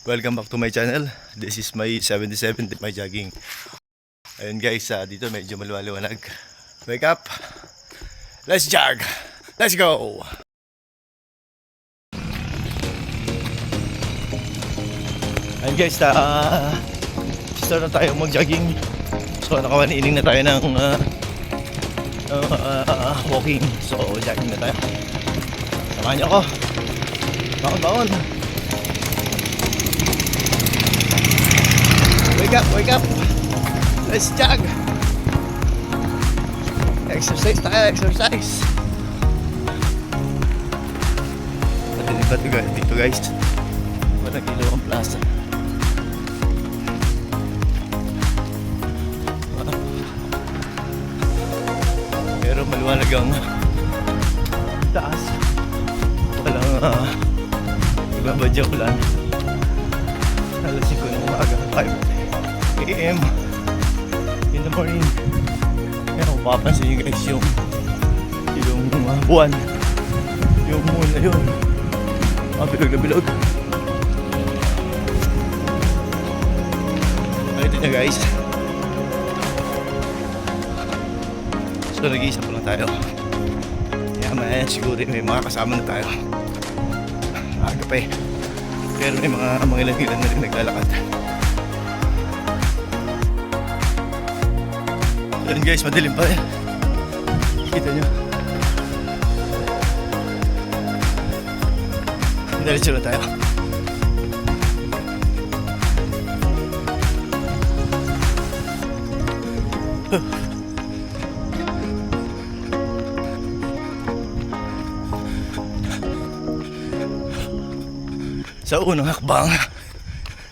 Welcome back to my channel. This is my 77 my jogging. Ayun guys, dito medyo maliwanag. Wake up. Let's jog. Let's go. Ayun guys, start na tayo mag-jogging. So naka 1 inning na tayo ng walking. So jogging na tayo. Samahan niyo ako. Baon. Wake up. Let's jog. Exercise tayo, exercise. Pati dito guys. Walang ilaw ang plaza. Pero maliwanag ang taas. Walang nagbabadya ulan. Alas 5 ng umaga, 5 AM in the morning. Yan, kung mapapansin nyo guys yung buwan, yung moon na yun, bilog na bilog. Ito nyo guys. So nag-iisa pa lang tayo. Kaya siguro may mga kasama na tayo. Aga pa eh. Pero may mga ilan na rin naglalakad. Ayan guys, madilim pa rin. Kita nyo. Diretso na tayo. Sa unang hakbang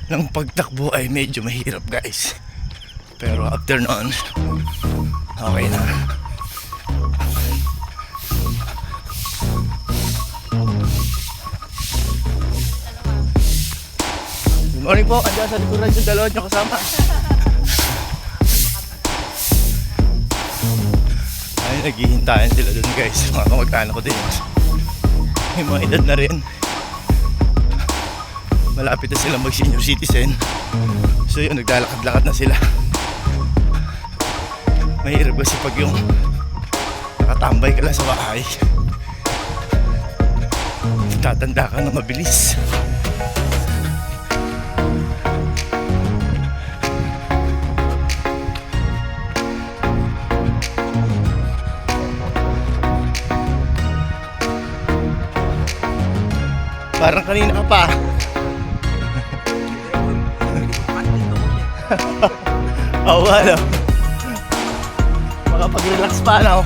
ng pagtakbo ay medyo mahirap guys. Pero after noon, okay na. Good morning po. Andiyan sa likuran yung dalawa nyo kasama. Ay, naghihintayan sila dun guys. Mga kamag-anak ko din. May mga edad na rin. Malapit na sila mag senior citizen. So yun, naglalakad-lakad na sila. Mahirap kasi pag yung nakatambay ka lang sa bahay, tatanda ka na mabilis. Parang kanina ka pa. Oo, ano? Makapag-relax pa, no?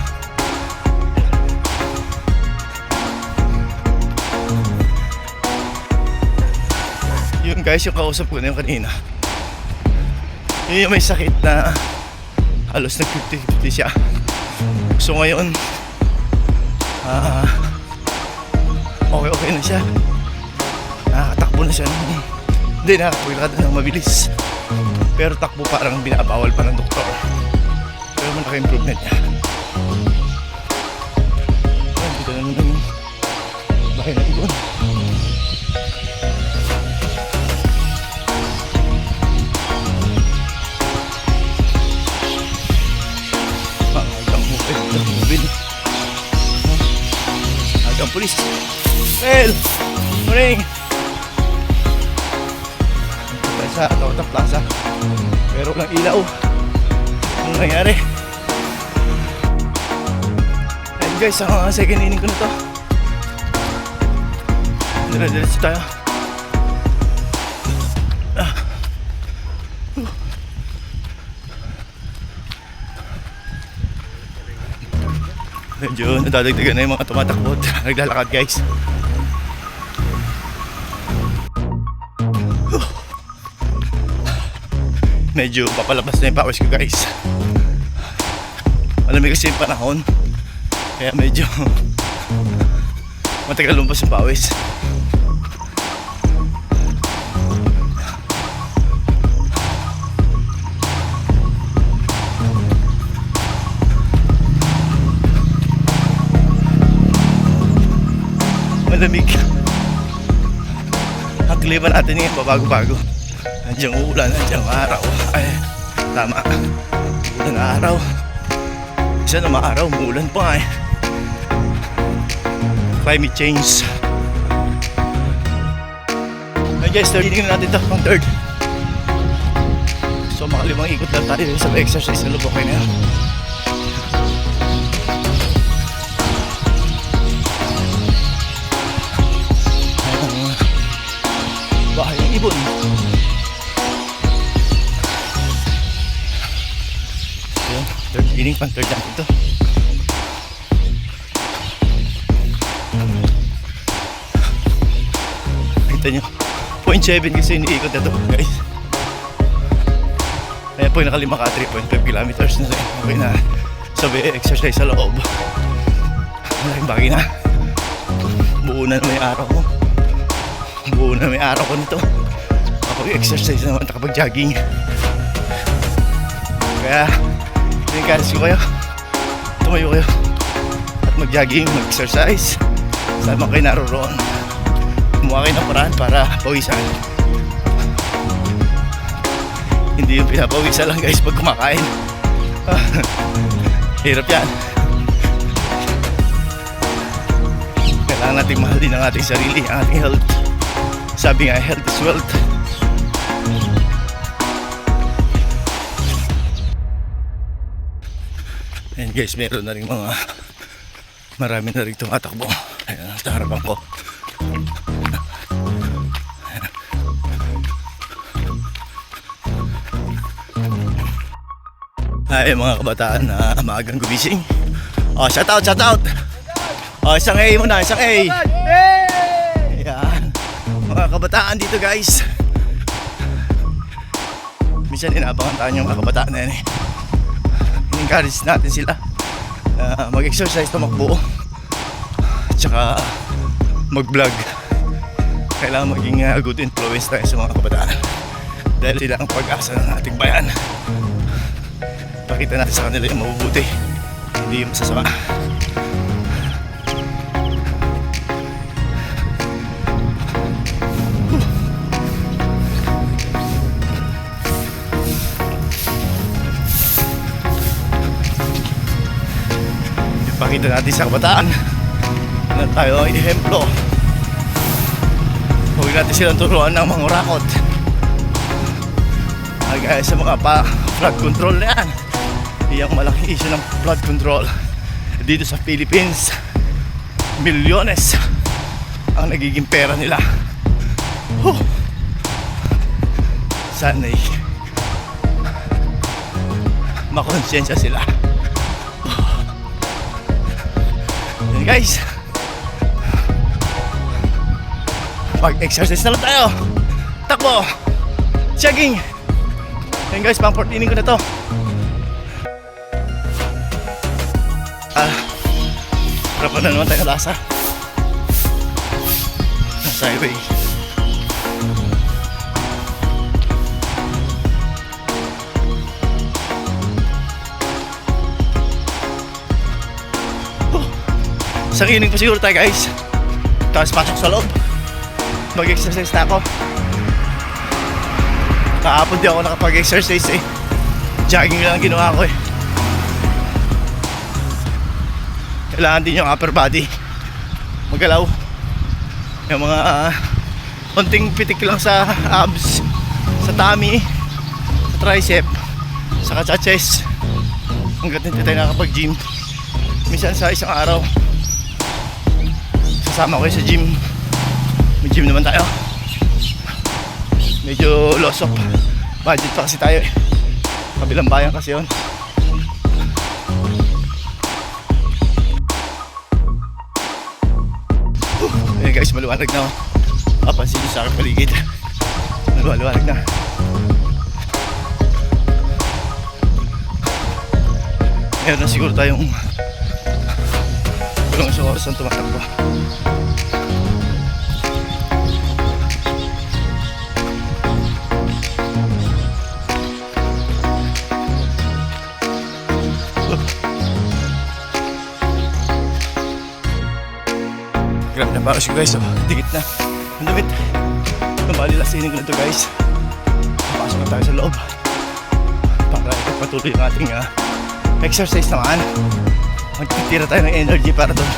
Yun guys, yung kausap ko na yung kanina. Yun yung may sakit na halos nag-50-50 siya. So ngayon, okay na siya. Nakakatakbo na siya. Hindi, nakakapaglakad na ng mabilis. Pero takbo parang binabawal pa ng doktor. Pero malaki improvement niya. Ayan, dito na naman yung bahay na ibon. Agang mobil. Agang polis. Well, morning. Tayo sa Tawta Plaza. Pero walang ilaw. Ano nangyari? Ayun guys, ang second inning ko na to. Dire-diretso tayo. Medyo nadadagdagan na yung mga tumatakbo. Naglalakad guys. Medyo papalabas na yung pawis ko guys. Malamig kasi yung panahon. Kaya medyo matagal lumabas yung pawis. klima natin ngayon, babago-bago. Nandiyan ulan, nandiyan araw. Ay, tama. Ulan na araw. Isa na maaraw, umuulan pa eh. Climate change. Ay guys, third inning na natin ito, pang third. So makalimang ikot lang tayo sa exercise na lubok kayo na yan. Bahay ang ibon. Ayan, third inning, pang third jump ito. Kita nyo, 0.7 kasi iniikot na ito guys. Kaya po yung nakalima ka 3.5 kilometers na rin. Okay na sabi exercise sa loob. Malaking bagay na. Buo na may araw ko. Buo na may araw ko nito. Kapag exercise naman, kapag jogging. Kaya encourage ko kayo, tumayo kayo at mag-jogging, mag-exercise. Saan man kayo naroon, gumawa kayo ng paraan para pawisan. Hindi yung pinapawisan lang guys pag kumakain. Hirap yan. Kailangan natin mahal din ang ating sarili, ang ating health. Sabi nga, health is wealth. And guys, meron na rin mga marami na rin tumatakbo. Ayan, sa harapan ko. Ay, mga kabataan na maagang gumising. Oh, shout out, shout out. Oh, isang A muna, isang A. Ayan. Mga kabataan dito guys. Minsan inaabangan tayo yung mga kabataan na yan eh. Encourage natin sila mag-exercise, tumakbo, tsaka mag-vlog. Kailangan maging good influence tayo sa mga kabataan dahil sila ang pag-asa ng ating bayan. Pakita natin sa kanila yung mabubuti, hindi yung masasama. Pakita natin sa kabataan na tayo ay ehemplo. Huwag natin silang turuan ng mga urakot. Kagaya sa mga flood control na yan. Iyang malaking issue ng flood control dito sa Philippines. Milyones ang nagiging pera nila. Sana'y makonsensya sila. Guys, pag-exercise na lang tayo. Takbo, jogging. Ayan guys, pang 14 ko na to. Harapan na naman tayo ng lasa. Nasa highway. Isang inning pa siguro tayo guys. Tapos pasok sa loob. Mag-exercise na ako. Kahapon di ako nakapag-exercise eh. Jogging lang ginawa ko eh. Kailangan din yung upper body magalaw. Yung mga konting pitik lang sa abs, sa tummy, sa tricep, saka sa chest. Hanggat hindi tayo nakapag-gym. Minsan sa isang araw kasama ko sa gym. May gym naman tayo. Medyo loss of budget pa kasi tayo eh. Kabilang bayan kasi yun. Ayan guys, maluwanag na. Kapansin nyo sa aking paligid. Maluwanag na. Meron na siguro tayong kulong isang oras ang tumatakbo. Grabe na bawas ko guys, oh. Dikit na. Ang damit. Malilasinin ko na ito guys. Pasok na tayo sa loob para ipagpatuloy yung ating exercise naman. Magtitira tayo ng energy para doon.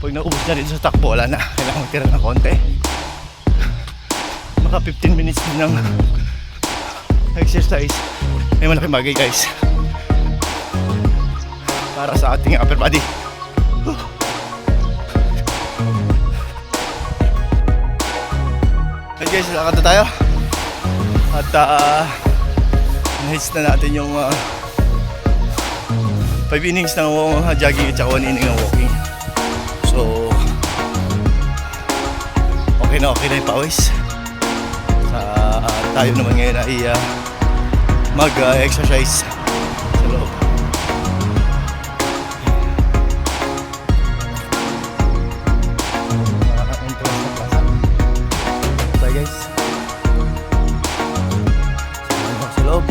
Pag naubos na rin sa takbo, wala na. Kailangan magtira ng konti. Maka 15 minutes din ng exercise ay malaking bagay guys para sa ating upper body. Okay guys, lakad na tayo at na-hits na natin yung 5 innings ng jogging at saka 1 inning ng walking. So okay na yung pawis. Tayo naman ngayon ay mag-exercise sa loob. Entrance na plaza. Bye guys. Sa loob.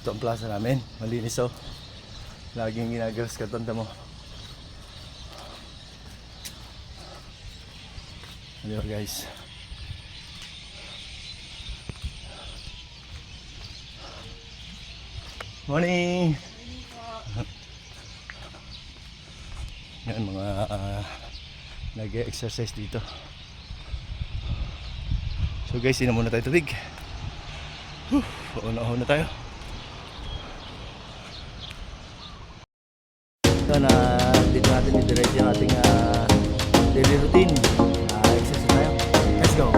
Ito ang plaza namin. Malinis oh. Laging ginagaras ka, tanda mo. Ano ba guys? Morning! Yan mga nag-exercise dito. So guys, inom muna tayo tubig. Una tayo. Na dito natin i-direct yung ating daily routine. Exercise tayo. Let's go!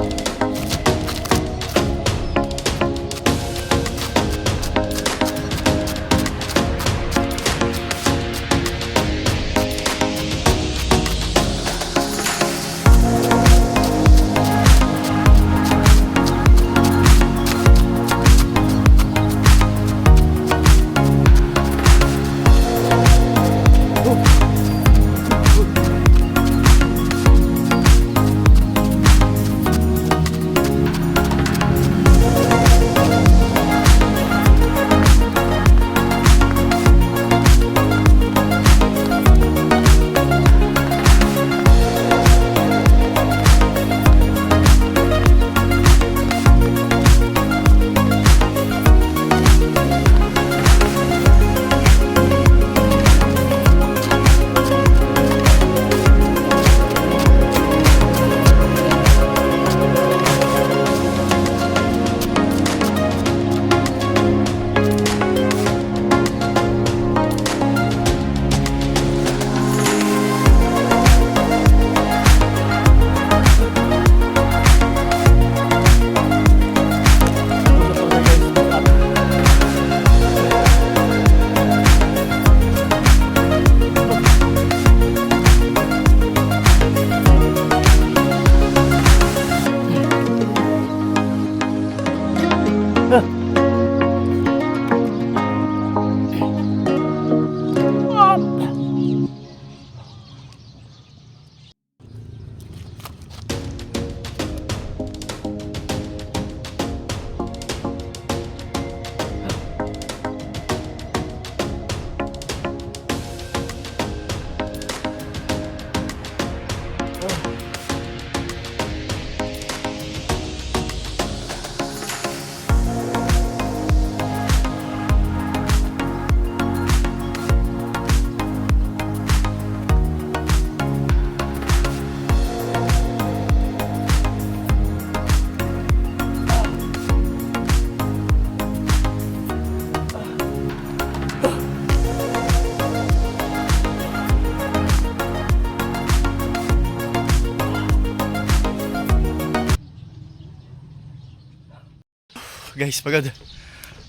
Guys, pagod.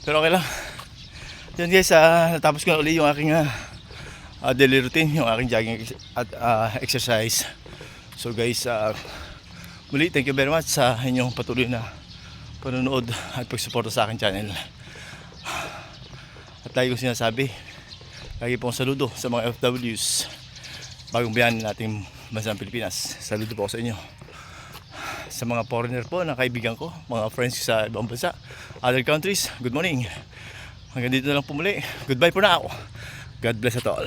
Pero okay lang. Yan guys, natapos ko na uli yung aking daily routine, yung aking jogging at exercise. So guys, muli thank you very much sa inyong patuloy na panonood at pagsuporta sa aking channel. At lagi kong sinasabi, lagi pong saludo sa mga FWs, bagong biyahe natin bansang Pilipinas. Saludo po sa inyo. Sa mga foreigner po na kaibigan ko, mga friends sa ibang bansa, other countries, good morning. Hanggang dito na lang po muli. Goodbye for now. God bless us all.